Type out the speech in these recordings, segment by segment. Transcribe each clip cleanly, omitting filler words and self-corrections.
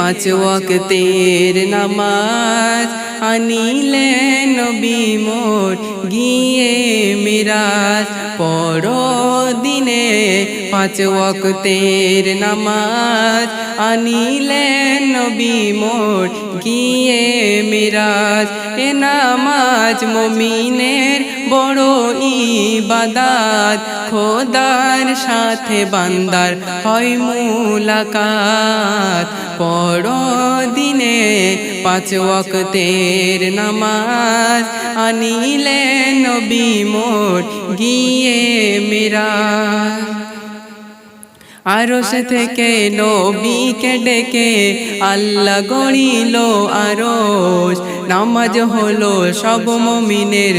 পাঁচ ওয়াক্তের নামাজ আনিলে নবী মোর গিয়ে মিরাজ পরদিনে পাঁচ ওয়াক্তের নামাজ আনিলে নবী মোর গিয়ে মিরাজ এ নামাজ মুমিনের বড় ইবাদত খোদার সাথে বান্দার হয় মুলাকাত পরদিনে পাঁচ ওয়াক্তের নামাজ আনিলে নবী মোর গিয়ে মিরাজ আরশ থেকে নবীকে ডেকে আল্লাহ গড়িল আরশ নামাজ হলো সব মুমিনের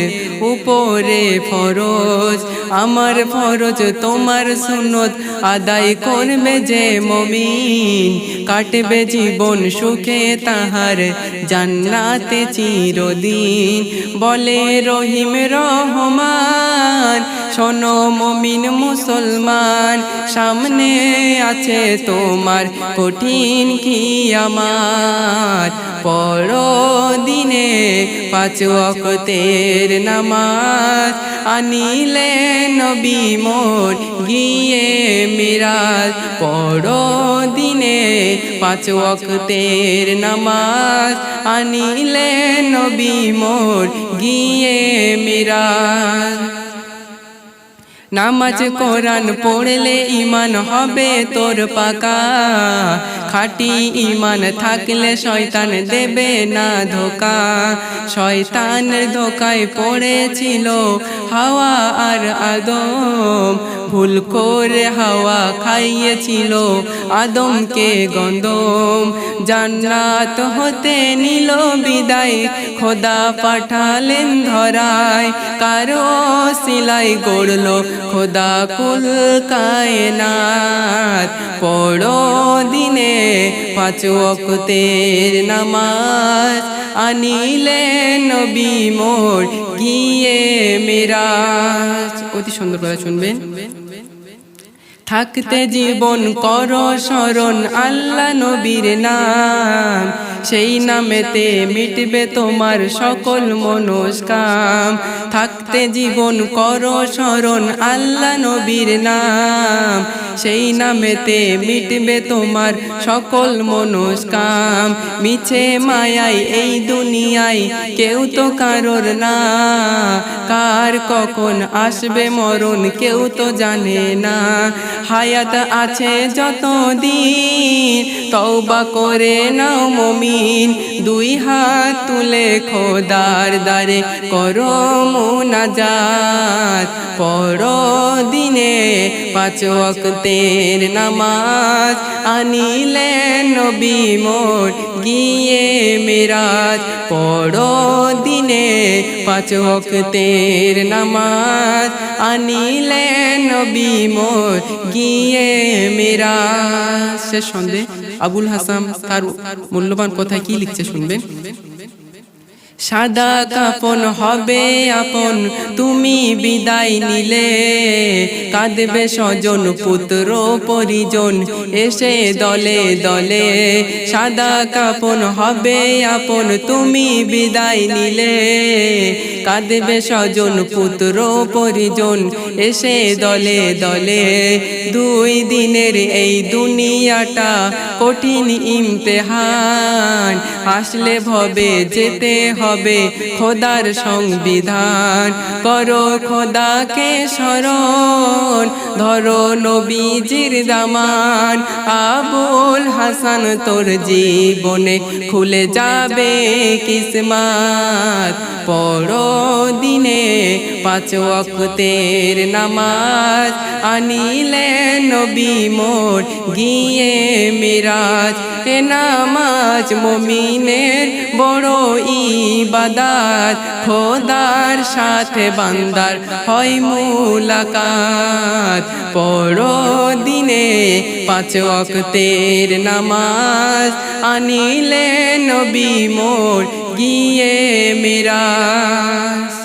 উপরে ফরজ আমার ফরজ তোমার সুন্নত আদায় করবে যে মুমিন কাটবে জীবন সুখে তাহার জান্নাতে চিরদিন বলে রহিম রহমান শোনো মুমিন মুসলমান সামনে আছে তোমার কঠিন কিয়ামত পরদিনে পাঁচ ওয়াক্তের নামাজ আনিলে নবী মোর গিয়ে মিরাজ পরদিনে পাঁচ ওয়াক্তের নামাজ আনিলে নবী মোর গিয়ে মিরাজ নামাজ কোরআন পড়লে ঈমান হবে তোর পাকা খাঁটি ঈমান থাকলে শয়তান দেবে না ধোঁকা শয়তানের ধোঁকায় পড়েছিল হাওয়া আর আদম ভুল করে হাওয়া খাইয়েছিল আদমকে গন্ধম জান্নাত হতে নিল বিদায় খোদা পাঠালেন ধরায় কারো সিলাই গড়ল খোদা কুল কায়নাত পরদিনে পাঁচ ওয়াক্তের নামাজ আনিলে নবী মোর গিয়ে মিরাজ অতি সুন্দর করে শুনবেন থাকতে জীবন কর স্মরণ আল্লাহ নবীর নাম সেই নামেতে মিটবে তোমার সকল মনস্কাম থাকতে জীবন কর স্মরণ আল্লাহ নবীর নাম সেই নামেতে মিটবে তোমার সকল মনস্কাম মিছে মায়ায় এই দুনিয়ায় কেউ তো কারোর না কার কখন আসবে মরণ কেউ তো জানে না হায়াত আছে যতদিন তওবা করে নাও মুমিন দুই হাত তুলে খোদার দ্বারে করো মুনাজাত পরদিনে পাঁচ ওয়াক্তের নামাজ আনিলে নবী মোর গিয়ে মিরাজ পরদিনে পাঁচ ওয়াক্তের নামাজ আনিলে নবী মোর গিয়ে মিরাজ শেষ সন্ধে আবুল হাসান তার মূল্যবান কথা কি লিখছে শুনবেন সাদা কাফন হবে আপন তুমি বিদায় নিলে কাঁদবে স্বজন পুত্র পরিজন এসে দলে দলে সাদা কাফন হবে আপন তুমি বিদায় নিলে কাঁদবে স্বজন পুত্র পরিজন এসে দলে দলে দুই দিনের এই দুনিয়াটা কঠিন ইমতেহান আসলে ভবে যেতে হবে খোদার সংবিধান করো খোদাকে স্মরণ ধরো নবীজির দামান আবুল হাসান তোর জীবনে খুলে যাবে কিসমত পরদিনে পাঁচ ওয়াক্তের নামাজ আনিলে নবী মোর গিয়ে মিরাজ এ নামাজ মুমিনের বড় ইবাদত খোদার সাথে বান্দার হয় মুলাকাত পরদিনে পাঁচ ওয়াক্তের নামাজ আনিলে নবী মোর গিয়ে মিরাজ